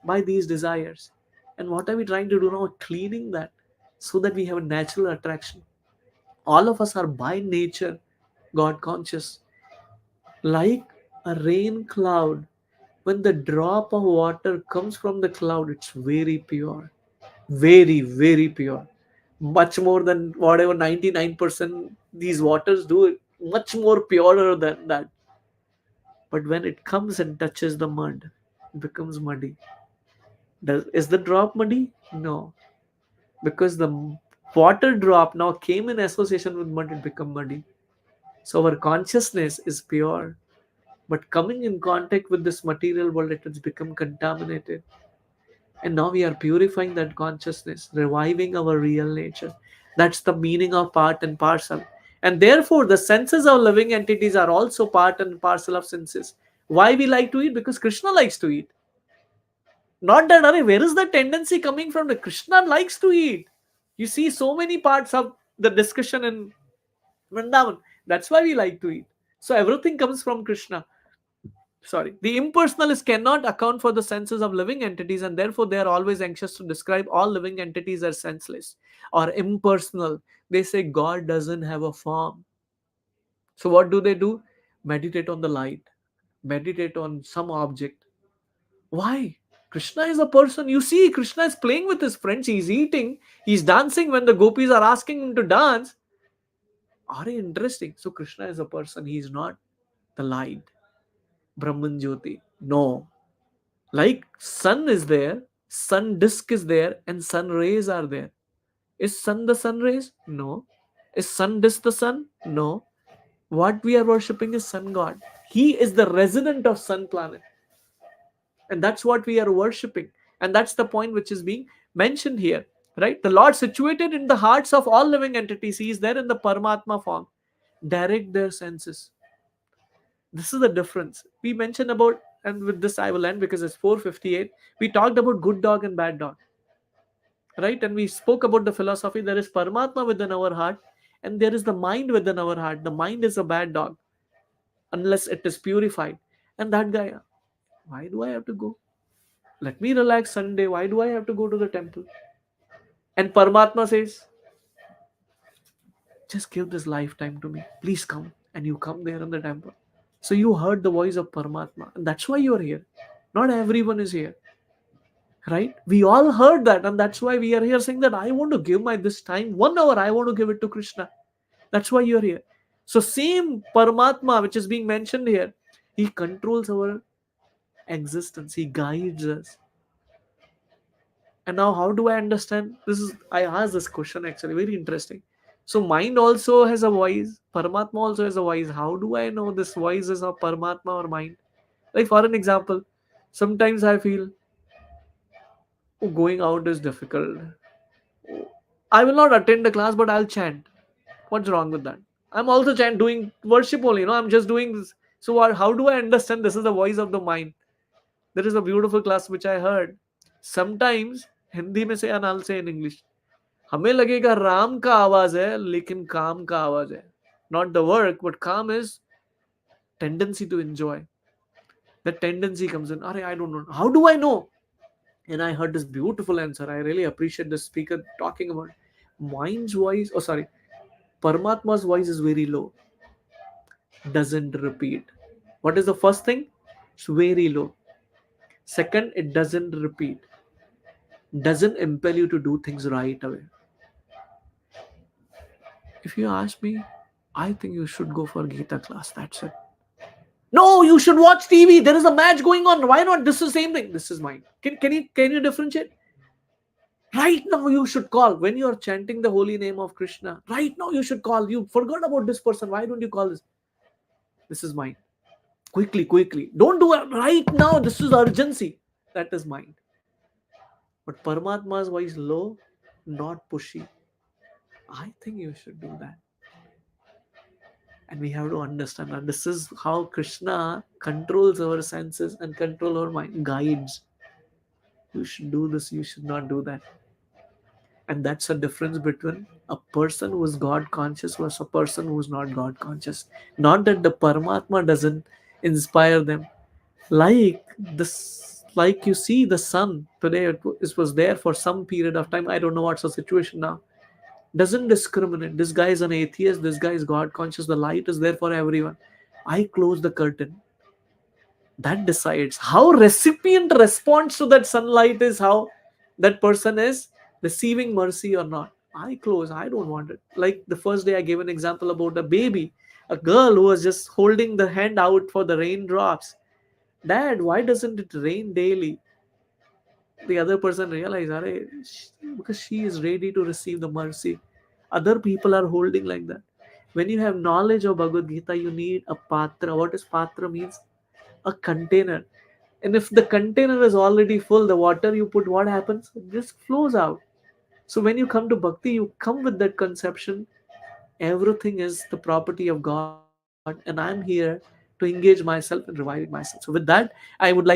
Speaker 1: by these desires. And what are we trying to do now? Cleaning that so that we have a natural attraction. All of us are by nature God conscious. Like a rain cloud, when the drop of water comes from the cloud, it's very pure. Very, very pure. Much more than whatever 99% these waters do, much more purer than that. But when it comes and touches the mud, it becomes muddy. Is the drop muddy? No, because the water drop now came in association with mud, it become muddy. So our consciousness is pure, but coming in contact with this material world, it has become contaminated. And now we are purifying that consciousness, reviving our real nature. That's the meaning of part and parcel. And therefore, the senses of living entities are also part and parcel of senses. Why we like to eat? Because Krishna likes to eat. Not that, Are, where is the tendency coming from? The Krishna likes to eat. You see so many parts of the discussion in Vrindavan. That's why we like to eat. So everything comes from Krishna. Sorry, the impersonalists cannot account for the senses of living entities, and therefore they are always anxious to describe all living entities as senseless or impersonal. They say God doesn't have a form. So what do? Meditate on the light, meditate on some object. Why? Krishna is a person. You see, Krishna is playing with his friends, he's eating, he's dancing when the gopis are asking him to dance. Are interesting? So Krishna is a person, he is not the light, Brahman Jyoti. No, like sun is there, sun disk is there, and sun rays are there. Is sun the sun rays? No. Is sun disk the sun? No. What we are worshipping is sun god. He is the resident of sun planet, and that's what we are worshipping. And that's the point which is being mentioned here, right? The Lord situated in the hearts of all living entities, he is there in the Paramatma form. Direct their senses. This is the difference we mentioned about. And with this I will end because it's 4:58. We talked about good dog and bad dog, right? And we spoke about the philosophy. There is Paramatma within our heart, and there is the mind within our heart. The mind is a bad dog unless it is purified. And that guy, why do I have to go? Let me relax Sunday. Why do I have to go to the temple? And Paramatma says, just give this lifetime to me. Please come. And you come there in the temple. So you heard the voice of Paramatma, and that's why you're here. Not everyone is here, right? We all heard that, and that's why we are here saying that I want to give my this time, 1 hour, I want to give it to Krishna. That's why you're here. So same Paramatma which is being mentioned here, he controls our existence, he guides us. And now how do I understand this? Is I asked this question actually, very interesting. So mind also has a voice, Paramatma also has a voice. How do I know this voice is of Paramatma or mind? Like for an example, sometimes I feel, oh, going out is difficult. I will not attend the class, but I'll chant. What's wrong with that? I'm also doing worship only. I'm just doing this. So how do I understand this is the voice of the mind? There is a beautiful class which I heard. Sometimes Hindi में say and I'll say in English. हमें लगेगा राम का आवाज है लेकिन काम का आवाज है. Not the work, but calm is tendency to enjoy. The tendency comes in. I don't know. How do I know? And I heard this beautiful answer. I really appreciate the speaker talking about mind's voice. Oh, sorry. Paramatma's voice is very low, doesn't repeat. What is the first thing? It's very low. Second, it doesn't repeat, doesn't impel you to do things right away. If you ask me, I think you should go for Gita class. That's it. No, you should watch TV. There is a match going on. Why not? This is the same thing. This is mine. Can you differentiate? Right now you should call when you are chanting the holy name of Krishna. Right now you should call. You forgot about this person. Why don't you call this? This is mine. Quickly, quickly. Don't do it right now. This is urgency. That is mind. But Paramatma's voice low, not pushy. I think you should do that. And we have to understand that this is how Krishna controls our senses and control our mind, guides. You should do this, you should not do that. And that's a difference between A person who is God conscious was a person who is not God conscious. Not that the Paramatma doesn't inspire them. Like this, like you see the sun today, it was there for some period of time. I don't know what's the situation now. Doesn't discriminate. This guy is an atheist. This guy is God conscious. The light is there for everyone. I close the curtain. That decides how recipient responds to that sunlight is how that person is receiving mercy or not. I close. I don't want it. Like the first day I gave an example about a baby, a girl who was just holding the hand out for the raindrops. Dad, why doesn't it rain daily? The other person realized, "Arey, because she is ready to receive the mercy. Other people are holding like that. When you have knowledge of Bhagavad Gita, you need a patra. What is patra means? A container. And if the container is already full, the water you put, what happens? It just flows out. So when you come to bhakti, you come with that conception. Everything is the property of God, and I'm here to engage myself in reviving myself. So with that, I would like